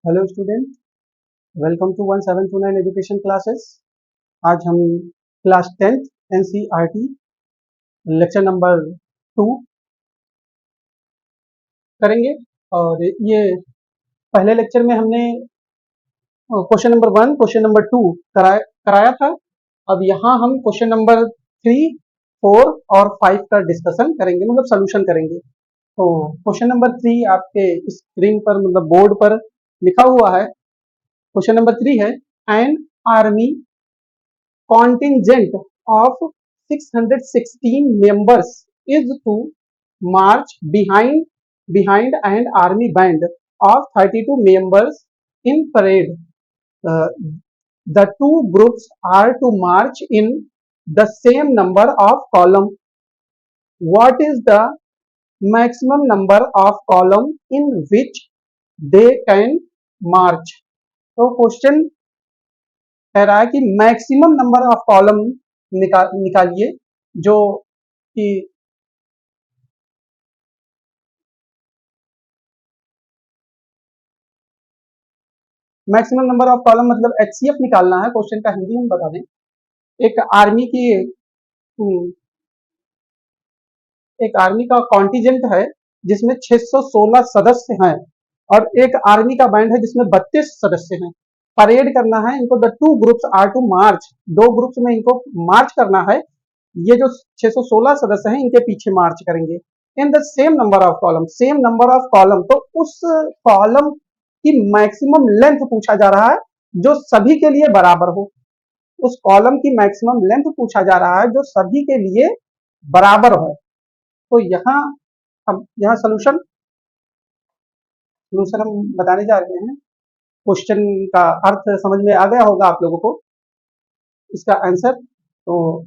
Hello student, welcome to 1729 education classes. आज हम class 10th NCERT lecture number 2 करेंगे। और ये पहले लेक्चर में हमने क्वेश्चन नंबर 1, क्वेश्चन नंबर 2 कराया था। अब यहाँ हम क्वेश्चन नंबर 3, 4 और 5 का डिस्कशन करेंगे, मतलब सोल्यूशन करेंगे। तो क्वेश्चन नंबर 3 आपके स्क्रीन पर, मतलब बोर्ड पर लिखा हुआ है। क्वेश्चन नंबर 3 है, an army contingent of 616 members is to march behind an army band of 32 members in parade. Uh, the two groups are to march in the same number of column. What is the maximum number of column in which they can march? तो question कह रहा है कि maximum number of column निकालिए जो कि maximum number of column मतलब HCF निकालना है। क्वेश्चन का हिंदी हम बता दें। एक आर्मी की एक आर्मी का कॉन्टीजेंट है जिसमें 616 सदस्य हैं और एक आर्मी का बैंड है जिसमें 32 सदस्य हैं। परेड करना है इनको। The two groups are to march, दो ग्रुप्स में इनको मार्च करना है। ये जो 616 सदस्य हैं इनके पीछे मार्च करेंगे। In the same number of column, same number of column, तो उस कॉलम की मैक्सिमम लेंथ पूछा जा रहा है जो सभी के लिए बराबर हो। उस कॉलम की मैक्सिमम लेंथ पूछा जा रहा है जो सभी के लिए बराबर हो। तो यहाँ हम सोल्यूशन हम बताने जा रहे हैं। क्वेश्चन का अर्थ समझ में आ गया होगा आप लोगों को। इसका आंसर तो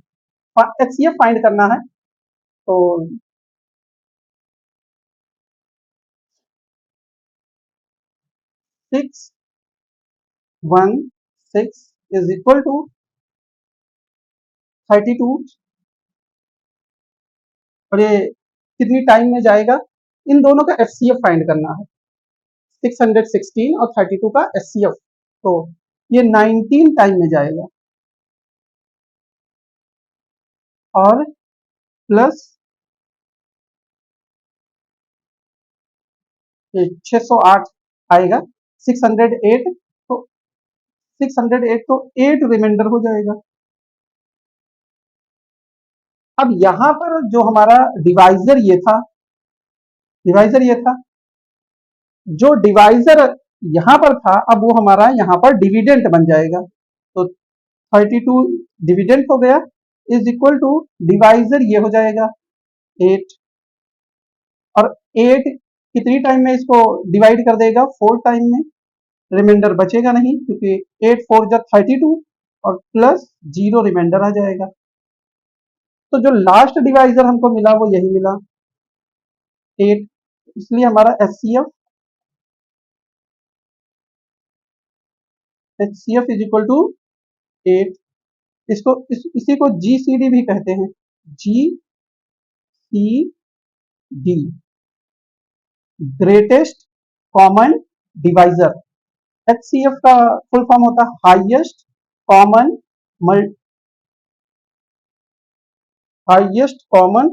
एचसीएफ फाइंड करना है। तो 616 इज इक्वल टू 32 और ये कितनी टाइम में जाएगा, इन दोनों का एचसीएफ फाइंड करना है। 616 और 32 का एचसीएफ, तो ये 19 टाइम में जाएगा और प्लस 608 आएगा। 608 तो 608 तो 8 रिमाइंडर हो जाएगा। अब यहां पर जो हमारा डिवाइजर ये था, जो डिवाइजर यहां पर था, अब वो हमारा यहां पर डिविडेंट बन जाएगा। तो 32 डिविडेंट हो गया इज इक्वल टू डिवाइजर ये हो जाएगा 8। और 8 कितनी टाइम में इसको डिवाइड कर देगा, 4 टाइम में। रिमाइंडर बचेगा नहीं क्योंकि 8 4 जा 32 और प्लस 0 रिमाइंडर आ जाएगा। तो जो लास्ट डिवाइजर हमको मिला वो यही मिला 8। इसलिए हमारा एचसीएफ इज इक्वल टू 8। इसी को जीसीडी भी कहते हैं। GCD, greatest common divisor. HCF का फुल फॉर्म होता है कॉमन हाईएस्ट कॉमन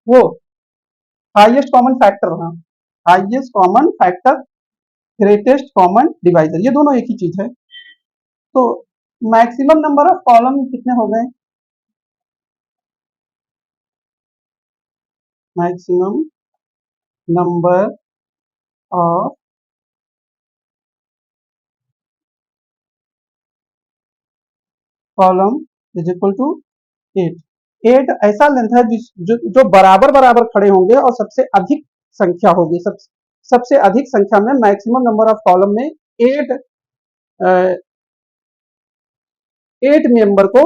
वो हाईएस्ट कॉमन फैक्टर। हाँ, highest common factor, greatest common divisor, ये दोनों एक ही चीज है। तो मैक्सिमम नंबर ऑफ कॉलम कितने हो गए, maximum number of column is equal to 8। 8 ऐसा लेंथ है जो बराबर बराबर खड़े होंगे और सबसे अधिक संख्या होगी। सबसे अधिक संख्या में मैक्सिमम नंबर ऑफ कॉलम में 8 8 मेंबर को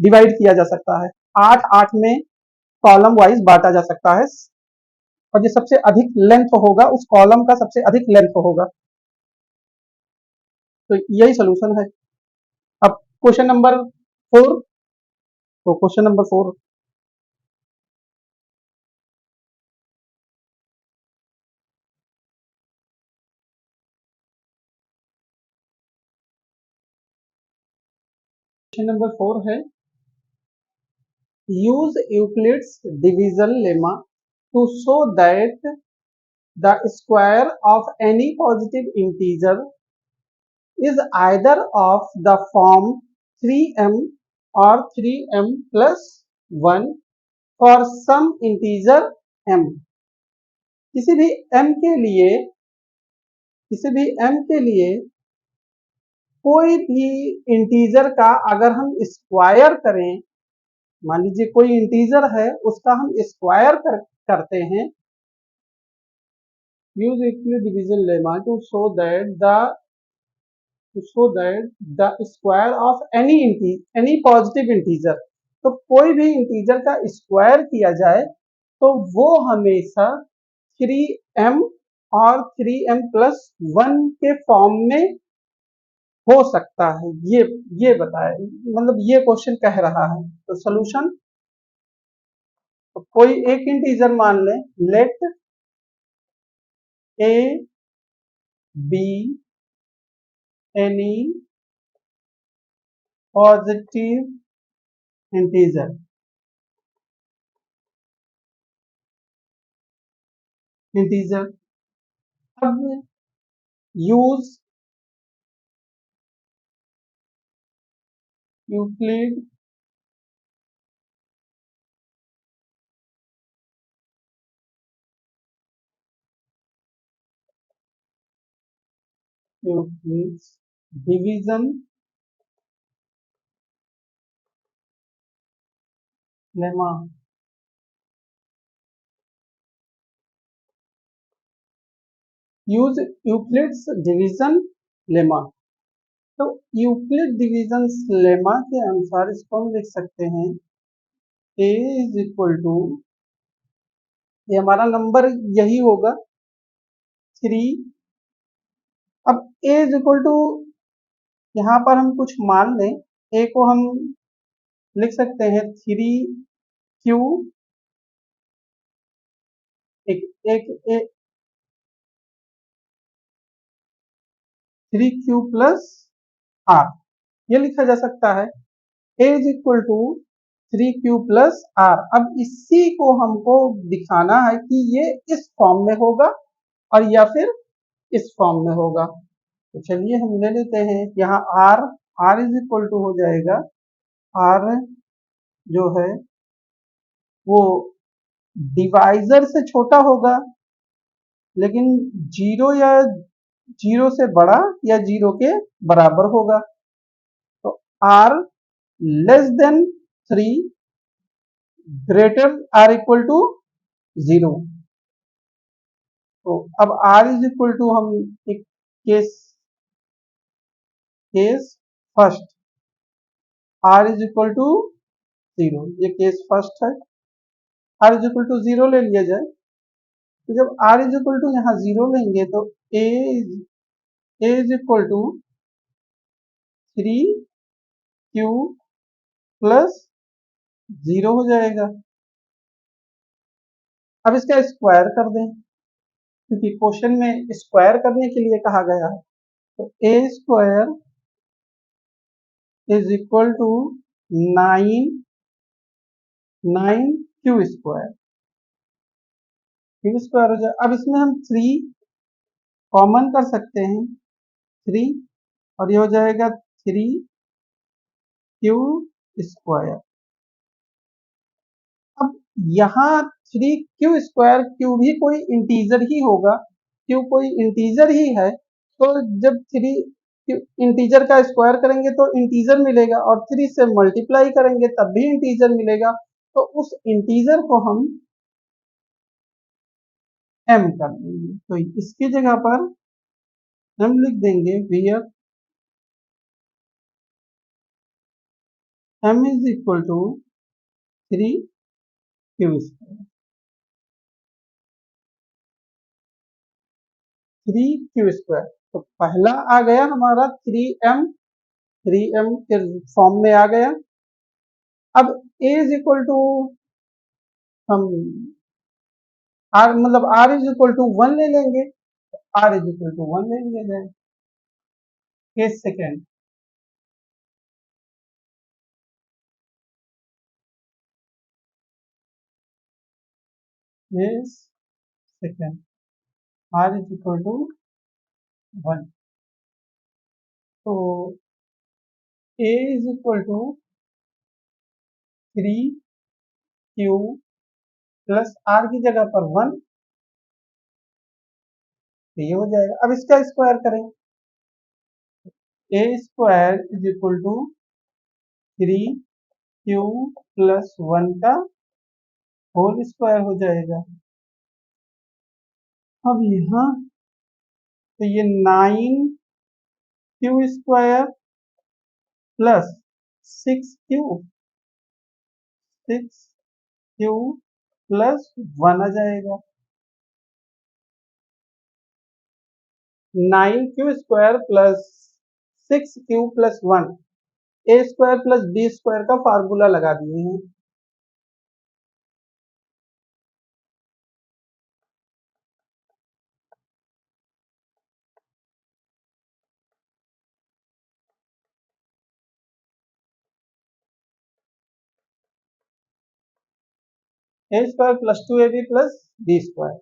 डिवाइड किया जा सकता है। 8 8 में कॉलम वाइज बांटा जा सकता है और जो सबसे अधिक लेंथ होगा उस कॉलम का सबसे अधिक लेंथ होगा। तो यही सोल्यूशन है। अब क्वेश्चन नंबर 4, तो क्वेश्चन नंबर 4 क्वेश्चन नंबर 4 है, use Euclid's division lemma to show that the square of any positive integer is either of the form 3m or 3m plus 1 for some integer m। किसी भी m के लिए कोई भी integer का अगर हम स्क्वायर करें, मान लीजिए कोई इंटीजर है उसका हम स्क्वायर करते हैं, use Euclid division lemma to show that the square of any positive integer, तो कोई भी इंटीजर का स्क्वायर किया जाए तो वो हमेशा 3m और 3m प्लस 1 के फॉर्म में हो सकता है। ये बताए, मतलब ये क्वेश्चन कह रहा है। तो सोल्यूशन, तो कोई एक इंटीजर मान लें, let a be any positive integer, अब use Euclid division lemma use Euclid's division lemma. तो यूक्लिड डिवीजन लेमा के अनुसार इसको हम लिख सकते हैं a इज इक्वल टू, ये हमारा नंबर यही होगा 3। अब a इज इक्वल टू, यहाँ पर हम कुछ मान लें, a को हम लिख सकते हैं 3q, एक एक, एक 3q प्लस r, ये लिखा जा सकता है। a is equal to 3q plus r। अब इसी को हमको दिखाना है कि ये इस फॉर्म में होगा और या फिर इस फॉर्म में होगा। तो चलिए हम ले लेते हैं यहाँ r इज इक्वल टू हो जाएगा, r जो है वो डिवाइजर से छोटा होगा लेकिन जीरो से बड़ा या जीरो के बराबर होगा। तो r less than 3 greater or equal to 0। तो अब r इज इक्वल टू, हम एक case first, r is equal to 0, ये केस फर्स्ट है, r इज इक्वल टू 0 ले लिया जाए। तो जब r इज इक्वल टू यहाँ 0 लेंगे तो a is equal to 3q plus 0 हो जाएगा। अब इसका स्क्वायर कर दें, क्योंकि क्वेश्चन में स्क्वायर करने के लिए कहा गया है। तो a square is equal to 9 Q square हो जाए। अब इसमें हम 3 कॉमन कर सकते हैं, 3, और ये हो जाएगा 3q स्क्वायर। अब यहाँ 3q स्क्वायर, क्यू भी कोई इंटीजर ही होगा, क्यू कोई इंटीजर ही है, तो जब 3 इंटीजर का स्क्वायर करेंगे तो इंटीजर मिलेगा और 3 से मल्टीप्लाई करेंगे तब भी इंटीजर मिलेगा। तो उस इंटीजर को हम m कर देंगे। तो इसकी जगह पर हम लिख देंगे where m is equal to 3q square, 3q square. तो पहला आ गया हमारा 3m के फॉर्म में आ गया। अब a इज इक्वल टू, हम r मतलब r इज इक्वल टू 1 ले लेंगे, r इज इक्वल टू 1 ले लिया जाए। Case second, is second, r is equal to 1। तो a is equal to 3 q plus r की जगह पर 1, तो ये हो जाएगा। अब इसका स्क्वायर करें, a square is equal to 3 q plus 1 का होल स्क्वायर हो जाएगा। अब यहाँ तो ये 9 Q square plus 6 q plus 1 आ जाएगा। 9 Q square plus 6 q plus 1, a square plus b square का फार्मूला लगा दिए हैं। A square plus 2ab plus b square.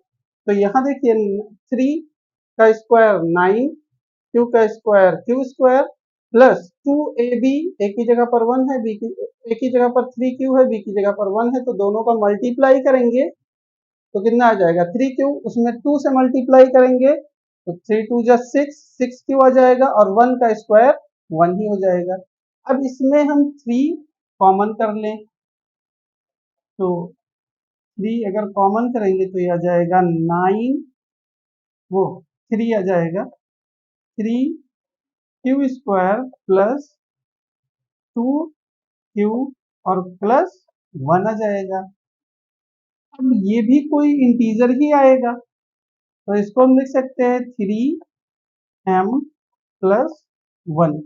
तो यहाँ देखिए 3 का स्क्वायर 9, क्यू का square q square plus 2ab, a की जगह पर 1 है, ए की जगह पर 3 क्यू है, बी की जगह पर 1 है, तो दोनों का मल्टीप्लाई करेंगे तो कितना आ जाएगा 3 क्यू, उसमें 2 से मल्टीप्लाई करेंगे तो 3 2 जा 6 क्यू आ जाएगा और 1 का स्क्वायर 1 ही हो जाएगा। अब इसमें हम 3 कॉमन कर लें, तो 3 अगर कॉमन करेंगे तो ये आ जाएगा 9, वो 3 आ जाएगा 3 क्यू स्क्वायर प्लस 2 क्यू और प्लस 1 आ जाएगा। अब ये भी कोई इंटीजर ही आएगा, तो इसको हम लिख सकते हैं 3m प्लस 1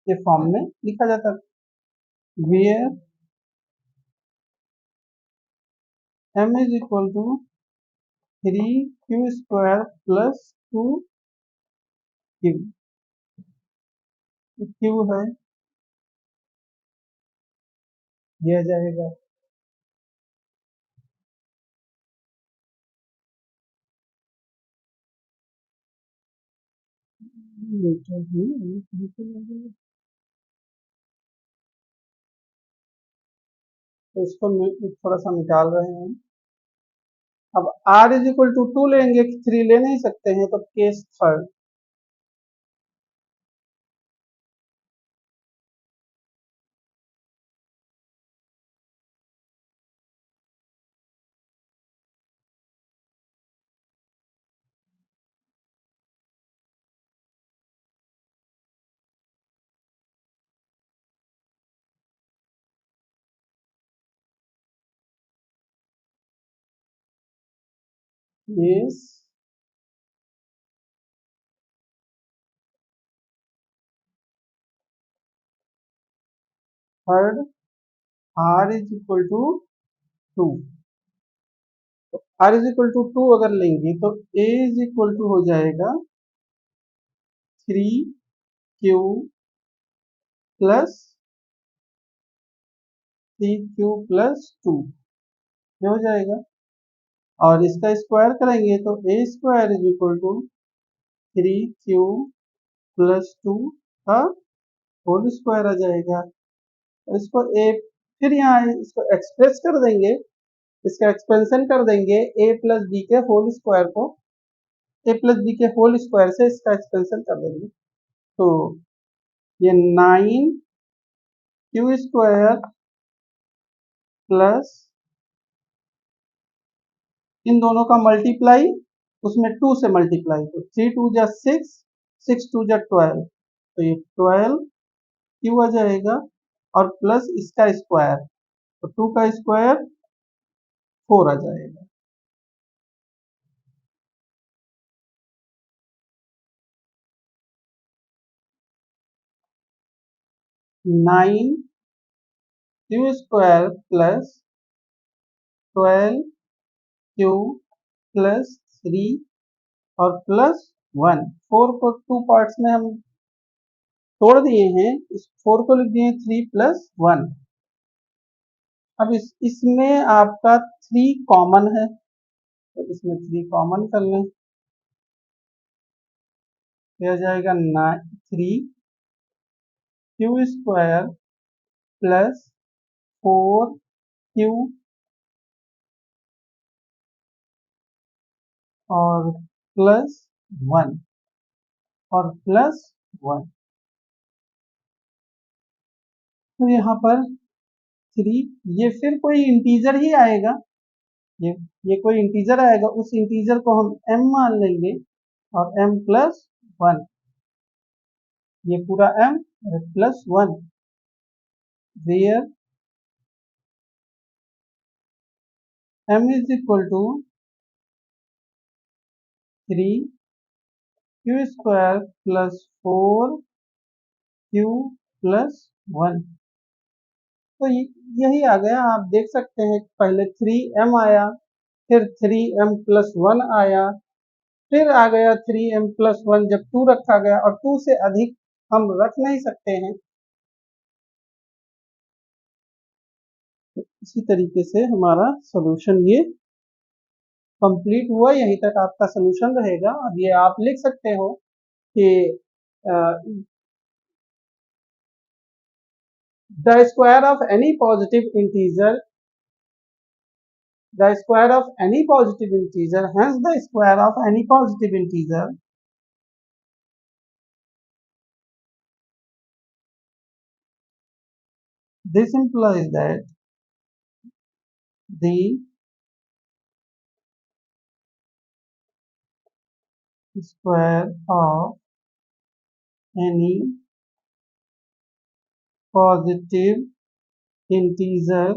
के फॉर्म में लिखा जाता है, where m is equal to 3 Q square plus 2 Q, Q है दिया जाएगा। तो इसको थोड़ा सा निकाल रहे हैं। अब r इज इक्वल टू 2 लेंगे, 3 ले नहीं सकते हैं, तो case third, case third, r is equal to 2। तो r इज इक्वल टू 2 अगर लेंगे तो a इज इक्वल टू हो जाएगा 3 क्यू प्लस 3 क्यू प्लस 2, ये हो जाएगा। और इसका स्क्वायर करेंगे तो a square is equal to 3 q plus 2 का होल स्क्वायर आ जाएगा। और इसको ए, फिर यहाँ इसको एक्सप्रेस कर देंगे, इसका एक्सपेंशन कर देंगे ए प्लस बी के होल स्क्वायर को, ए प्लस बी के होल स्क्वायर से इसका एक्सपेंशन कर देंगे, तो ये 9 क्यू स्क्वायर प्लस इन दोनों का मल्टीप्लाई, उसमें 2 से मल्टीप्लाई, तो 3 2 जा 6, 6 2 जा 12, तो ये 12 क्यू आ जाएगा और प्लस इसका स्क्वायर, तो 2 का स्क्वायर 4 आ जाएगा। Nine Q square plus 12 Q plus 3 और प्लस 1, 4 को 2 पार्ट्स में हम तोड़ दिए हैं, इस 4 को लिख दिए 3 प्लस 1। अब इसमें आपका 3 कॉमन है, तो इसमें 3 कॉमन कर लें, तो आ जाएगा 3 क्यू प्लस 4 क्यू और +1 और +1। तो यहाँ पर 3, ये फिर कोई इंटीजर ही आएगा, ये ये कोई इंटीजर आएगा, उस इंटीजर को हम m मान लेंगे और m+1, ये पूरा m +1, where m is equal to 3 Q square plus 4 क्यू+1। तो यही आ गया, आप देख सकते हैं पहले 3m आया, फिर 3m+1 आया, फिर आ गया 3m+1 जब 2 रखा गया, और 2 से अधिक हम रख नहीं सकते हैं। तो इसी तरीके से हमारा सॉल्यूशन ये कंप्लीट हुआ, यहीं तक आपका सॉल्यूशन रहेगा। अब ये आप लिख सकते हो कि the square of any positive integer the square of any positive integer, hence the square of any positive integer this implies that the square of any positive integer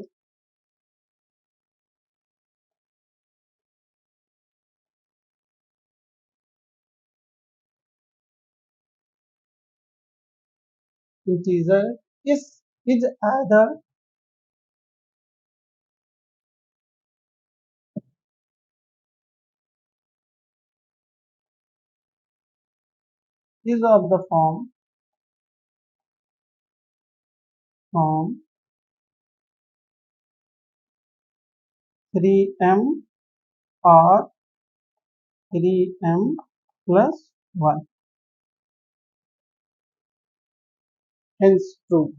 integer is either is of the form 3m or 3m+1, hence true।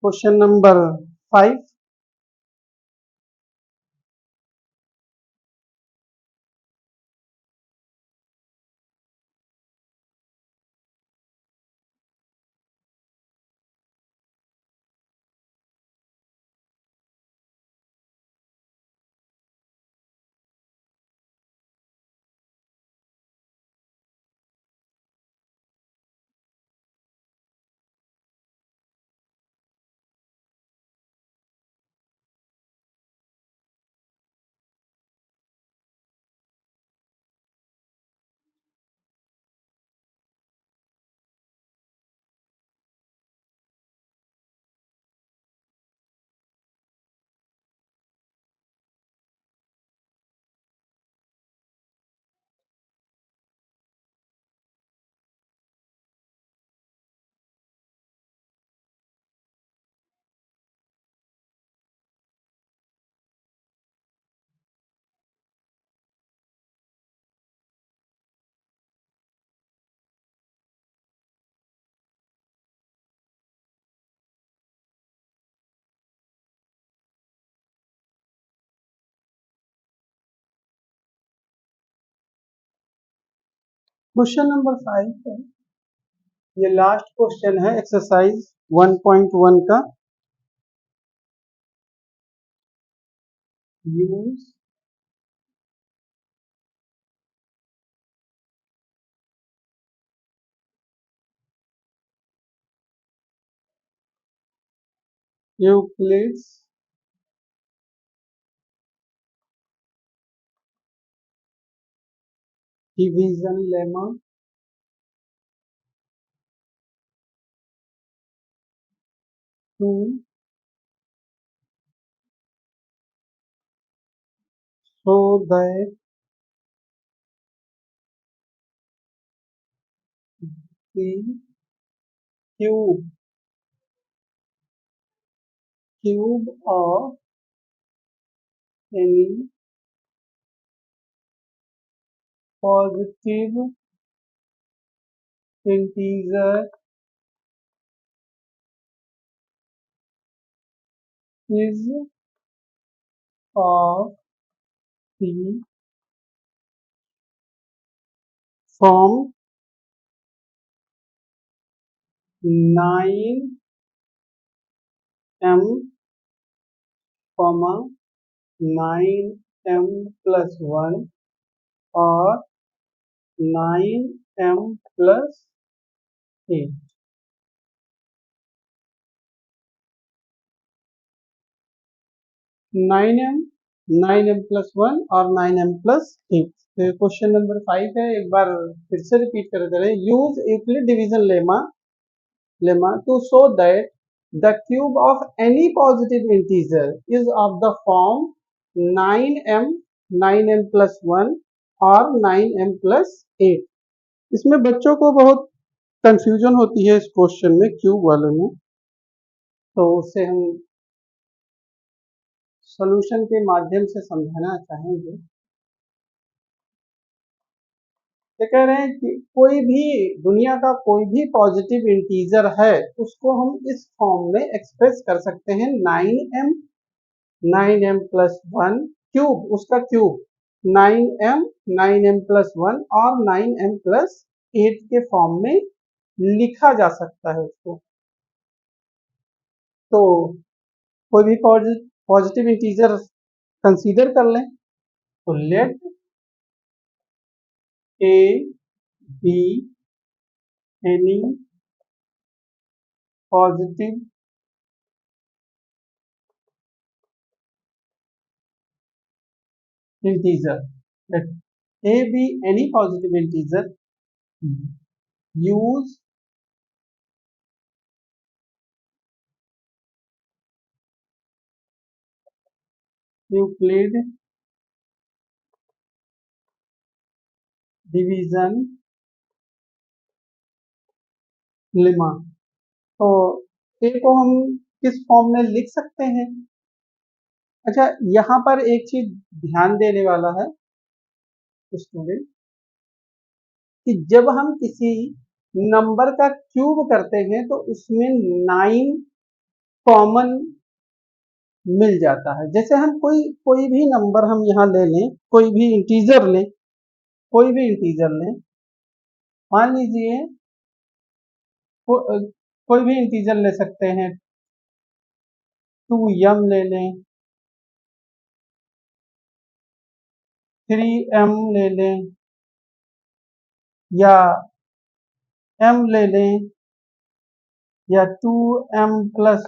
Question number 5, question number 5 है, ये last question है exercise 1.1 का। Use Euclid's division lemma to show that the cube of any positive integer is of the form 9m, 9m plus 1 or 9m plus 8. 9m, 9m plus 1 और 9m plus 8. तो question number 5 है, एक बार फिर से repeat कर दे रहे हैं. Use Euclid division lemma to show that the cube of any positive integer is of the form 9m, 9m plus 1 और 9m plus 8. इसमें बच्चों को बहुत कंफ्यूजन होती है इस क्वेश्चन में, क्यूब वाले में, तो उसे हम सॉल्यूशन के माध्यम से समझाना चाहेंगे. ये कह रहे हैं कि कोई भी दुनिया का कोई भी पॉजिटिव इंटीजर है उसको हम इस फॉर्म में एक्सप्रेस कर सकते हैं 9m, 9m प्लस 1 क्यूब, उसका क्यूब 9m, 9m प्लस 1 और 9m प्लस 8 के फॉर्म में लिखा जा सकता है उसको. तो कोई भी पॉजिटिव इंटीजर कंसीडर कर लें. तो late a be any positive integer, let a be any positive integer, use Euclid division lemma. तो ए को हम किस फॉर्म में लिख सकते हैं? अच्छा, यहाँ पर एक चीज ध्यान देने वाला है स्टूडेंट, कि जब हम किसी नंबर का क्यूब करते हैं तो उसमें 9 कॉमन मिल जाता है. जैसे हम कोई भी नंबर हम यहाँ ले लें, कोई भी इंटीजर लें, कोई भी इंटीजर लें, मान लीजिए कोई भी इंटीजर ले सकते हैं, 2m ले लें, 3m ले लें, या m ले लें, या 2m प्लस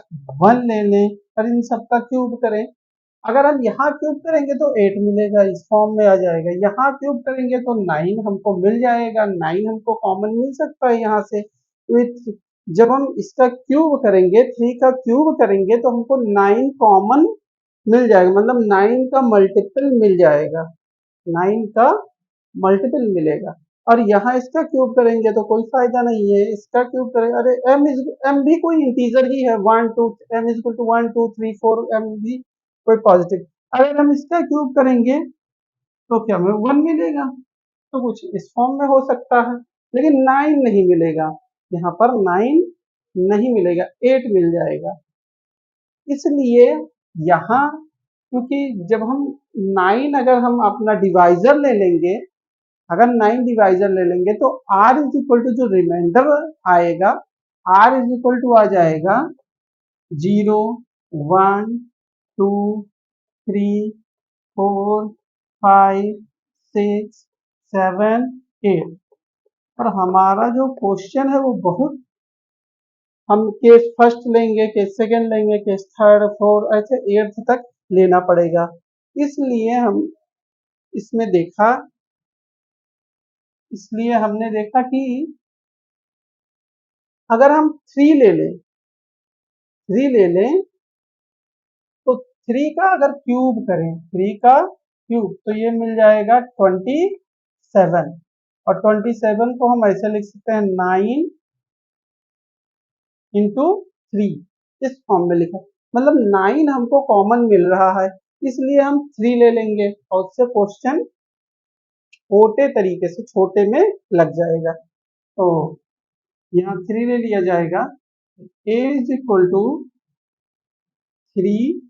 1 ले लें, और इन सबका क्यूब करें. अगर हम यहाँ क्यूब करेंगे तो 8 मिलेगा, इस फॉर्म में आ जाएगा. यहाँ क्यूब करेंगे तो 9 हमको मिल जाएगा, 9 हमको कॉमन मिल सकता है यहाँ से. तो जब हम इसका क्यूब करेंगे, 3 का क्यूब करेंगे तो हमको 9 कॉमन मिल जाएगा, मतलब 9 का मल्टीपल मिल जाएगा, 9 का मल्टीपल मिलेगा. और यहाँ इसका क्यूब करेंगे तो कोई फायदा नहीं है. इसका क्यूब करेंगे, अरे m भी कोई इंटीजर ही है, 1 2 m is equal to 1 2 3 4, m भी कोई पॉजिटिव. अगर हम इसका क्यूब करेंगे तो क्या हमें 1 मिलेगा. तो कुछ इस फॉर्म में हो सकता है, लेकिन 9 नहीं मिलेगा, यहाँ पर 9 नहीं मिलेगा, 8 मिल जाएगा. इसलिए यहाँ, क्योंकि जब हम 9 अगर हम अपना डिवाइजर ले लेंगे, अगर 9 डिवाइजर ले लेंगे तो r इज इक्वल टू जो रिमाइंडर आएगा, r इज इक्वल टू आ जाएगा 0 1 2 3 4 5 6 7 8. और हमारा जो क्वेश्चन है वो बहुत, हम केस फर्स्ट लेंगे, केस सेकंड लेंगे, केस थर्ड फोर्थ ऐसे 8th तक लेना पड़ेगा. इसलिए हमने देखा कि अगर हम 3 ले लें तो 3 का अगर क्यूब करें, 3 का क्यूब तो ये मिल जाएगा 27. और 27 को हम ऐसे लिख सकते हैं 9 इंटू 3, इस फॉर्म में लिखा, मतलब 9 हमको कॉमन मिल रहा है, इसलिए हम 3 ले लेंगे और उससे क्वेश्चन छोटे तरीके से छोटे में लग जाएगा। तो यहाँ 3 ले लिया जाएगा, a is equal to 3q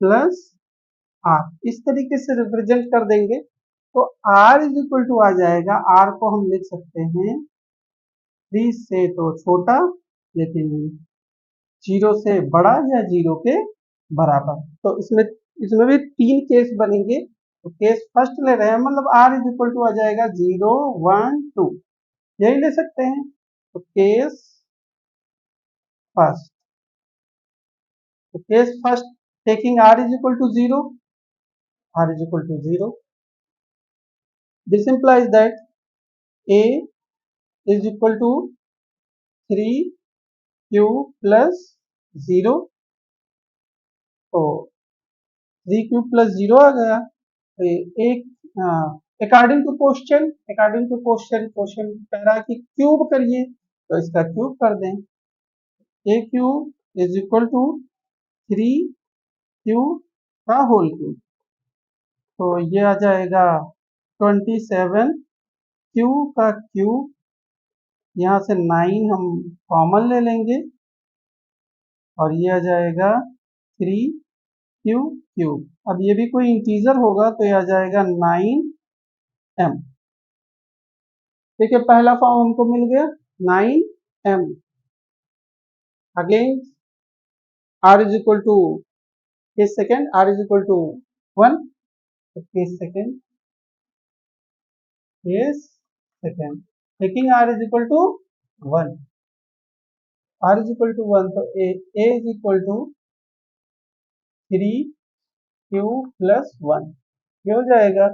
plus r, इस तरीके से रिप्रेजेंट कर देंगे। तो r इज इक्वल टू आ जाएगा, r को हम लिख सकते हैं 3 से तो छोटा लेकिन 0 से बड़ा या 0 के बराबर। तो इसमें इसमें भी 3 केस बनेंगे। तो केस फर्स्ट ले रहे हैं, मतलब r इज इक्वल टू आ जाएगा 0 1 2, यही ले सकते हैं। तो केस फर्स्ट, तो case first taking r is equal to 0, r is equal to 0. This implies that a is equal to 3q plus 0. तो 3q plus 0 आ गया। तो एक अकॉर्डिंग टू क्वेश्चन कह रहा है कि क्यूब करिए, तो इसका क्यूब कर दें। a cube is equal to 3q का होल क्यूब, तो ये आ जाएगा 27 q का क्यूब, यहाँ से 9 हम कॉमन ले लेंगे और ये आ जाएगा 3q क्यूब। अब ये भी कोई इंटीजर होगा तो ये आ जाएगा 9m। ठीक है, पहला फॉर्म हमको मिल गया 9m। Again r is equal to case second, r is equal to 1, तो case second taking r is equal to 1, r is equal to 1, तो a is equal to 3q plus 1, ये हो जाएगा।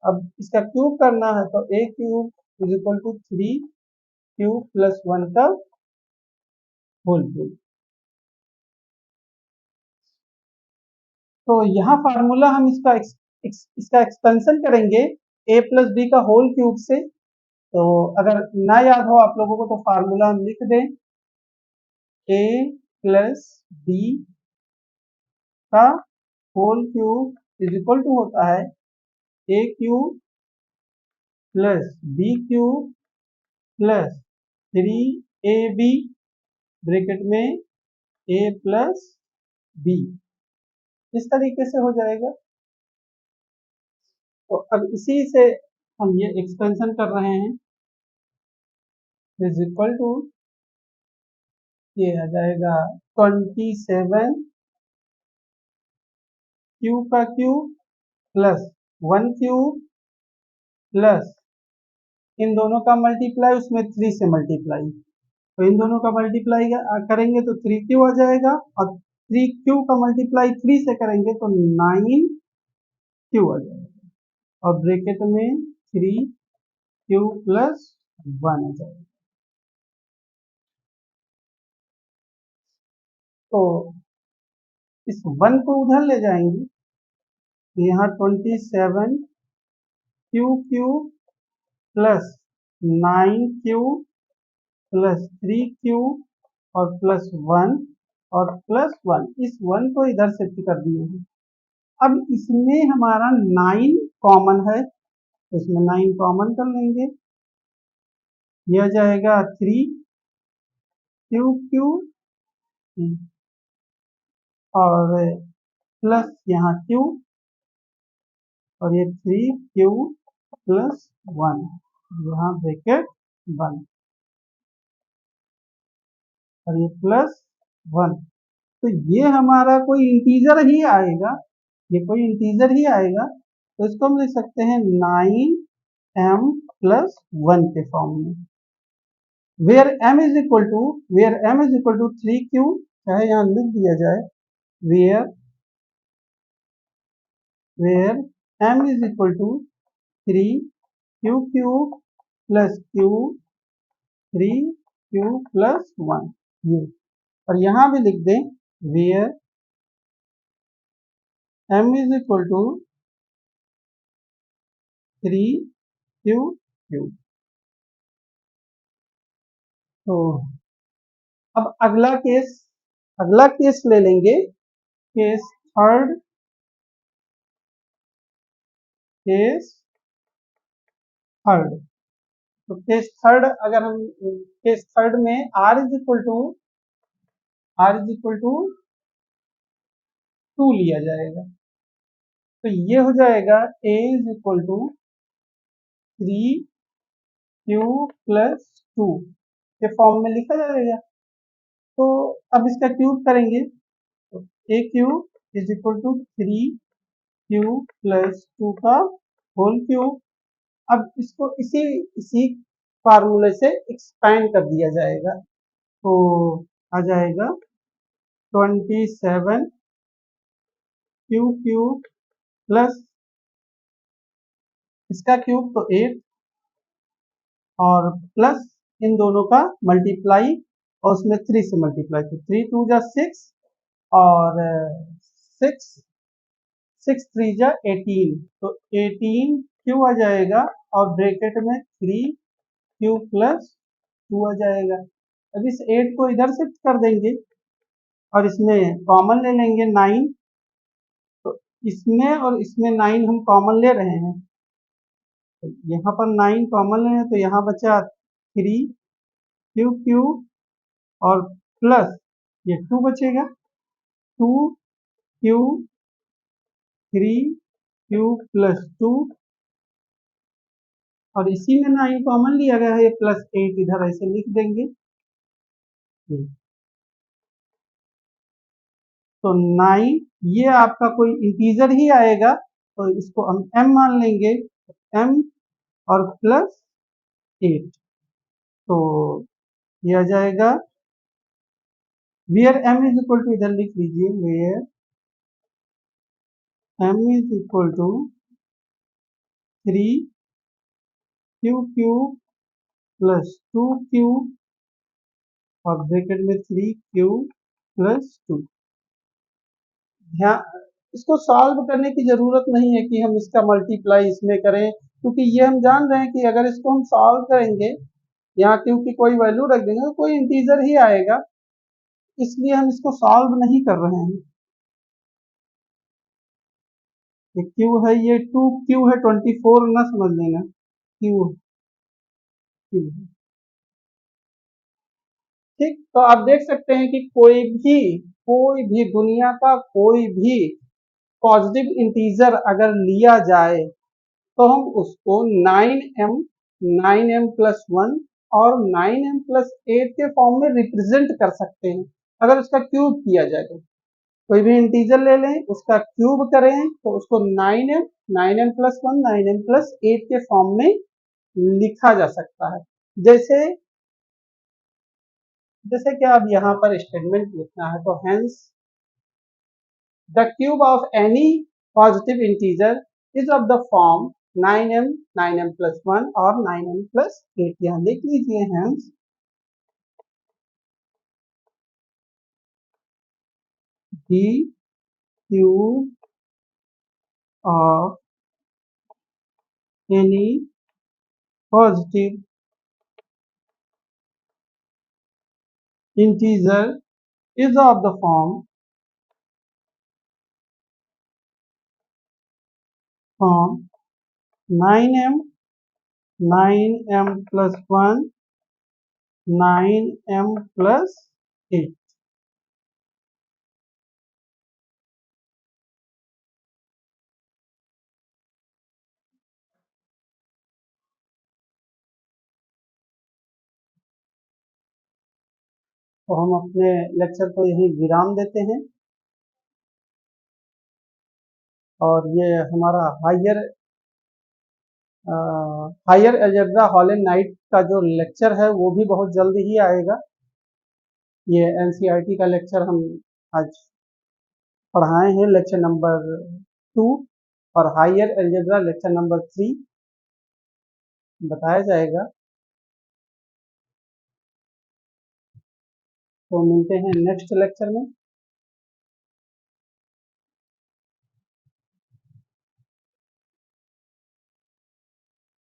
अब इसका क्यूब करना है तो a cube is equal to 3q plus 1 का होल क्यूब। तो यहाँ फार्मूला हम इसका एक्सपेंशन करेंगे a प्लस बी का होल क्यूब से। तो अगर ना याद हो आप लोगों को तो फार्मूला हम लिख दें, a प्लस बी का whole cube is equal to होता है a cube plus B cube plus 3ab bracket में a प्लस बी, इस तरीके से हो जाएगा। तो अब इसी से हम ये एक्सपेंशन कर रहे हैं, इज इक्वल टू ये आ जाएगा 27 क्यू का क्यूब प्लस 1 क्यूब प्लस इन दोनों का मल्टीप्लाई उसमें 3 से मल्टीप्लाई, तो इन दोनों का मल्टीप्लाई करेंगे तो 3q आ जाएगा और 3q का मल्टीप्लाई 3 से करेंगे तो 9q आ जाएगा और ब्रैकेट में 3q प्लस 1 आ जाएगा। तो इस 1 को उधर ले जाएंगे, यहाँ 27 Q plus 9q plus 3q और प्लस 1 और प्लस 1, इस 1 को इधर शिफ्ट कर दिए हैं। अब इसमें हमारा 9 कॉमन है, तो इसमें 9 कॉमन कर लेंगे, यह जाएगा 3q और प्लस यहाँ q और ये 3q प्लस 1, यहाँ ब्रैकेट 1 और ये प्लस 1। तो ये हमारा कोई इंटीजर ही आएगा, ये कोई इंटीजर ही आएगा, तो इसको हम लिख सकते हैं 9m प्लस 1 के फॉर्म में, where m is equal to 3q, चाहे यहाँ लिख दिया जाए where m is equal to 3q cube plus q 3q plus 1, ये, और यहाँ भी लिख दें where m is equal to 3 Q. तो अब अगला केस ले लेंगे, केस थर्ड। केस थर्ड तो केस थर्ड अगर हम केस थर्ड में r इज इक्वल टू 2 लिया जाएगा, तो ये हो जाएगा a=3 क्यू प्लस 2 के फॉर्म में लिखा जाएगा। तो अब इसका क्यूब करेंगे, तो a³ = 3 क्यू प्लस 2 का होल क्यूब। अब इसको इसी इसी फार्मूले से एक्सपैंड कर दिया जाएगा, तो आ जाएगा 27 क्यू प्लस इसका क्यूब तो 8 और प्लस इन दोनों का मल्टीप्लाई और उसमें 3 से मल्टीप्लाई, तो 3 × 2 = 6 और 6 6 3 = 18, तो 18 क्यू आ जाएगा और ब्रैकेट में 3 क्यू प्लस 2 आ जाएगा। अब इस 8 को इधर शिफ्ट कर देंगे और इसमें कॉमन ले लेंगे 9, तो इसमें और इसमें 9 हम कॉमन ले रहे हैं, तो यहाँ पर 9 कॉमन ले, तो यहाँ बचा 3 क्यू और प्लस ये 2 बचेगा, 2 क्यू 3 क्यू प्लस 2 और इसी में 9 कॉमन लिया गया है, प्लस 8 इधर ऐसे लिख देंगे। तो 9 ये आपका कोई इंटीजर ही आएगा, तो इसको हम m मान लेंगे, m और प्लस 8, तो ये आ जाएगा वेयर m=, इधर लिख लीजिए, वेयर m=3 क्यू और ब्रैकेट में 3 क्यू प्लस 2। ध्यान, इसको सॉल्व करने की जरूरत नहीं है कि हम इसका मल्टीप्लाई इसमें करें, क्योंकि ये हम जान रहे हैं कि अगर इसको हम सॉल्व करेंगे, यहाँ क्योंकि कोई वैल्यू रख देंगे तो कोई इंटीजर ही आएगा, इसलिए हम इसको सॉल्व नहीं कर रहे हैं। ये क्यू है, ये 2 क्यू है, 24 ना समझ लेना, क्यू क्यू। ठीक, तो आप देख सकते हैं कि कोई भी दुनिया का कोई भी पॉजिटिव इंटीजर अगर लिया जाए तो हम उसको 9m और 9m+8 के फॉर्म में रिप्रेजेंट कर सकते हैं, अगर उसका क्यूब किया जाए तो। कोई भी इंटीजर ले लें, उसका क्यूब करें तो उसको 9m 9m+1 9m+8 के फॉर्म में लिखा जा सकता है। जैसे जैसे कि अब यहाँ पर स्टेटमेंट लिखना है, तो hence the cube of any positive integer is of the form 9m 9m+1 और 9m+8। यहाँ लिख लीजिए, hence the cube of any positive integer is of the form 9m 9m+1 9m+8। तो हम अपने लेक्चर को यहीं विराम देते हैं, और ये हमारा higher algebra Hall and Knight का जो लेक्चर है वो भी बहुत जल्दी ही आएगा। ये एनसीईआरटी का लेक्चर हम आज पढ़ाए हैं, लेक्चर नंबर 2, और हायर अलजेब्रा लेक्चर नंबर 3 बताया जाएगा। तो मिलते हैं नेक्स्ट लेक्चर में।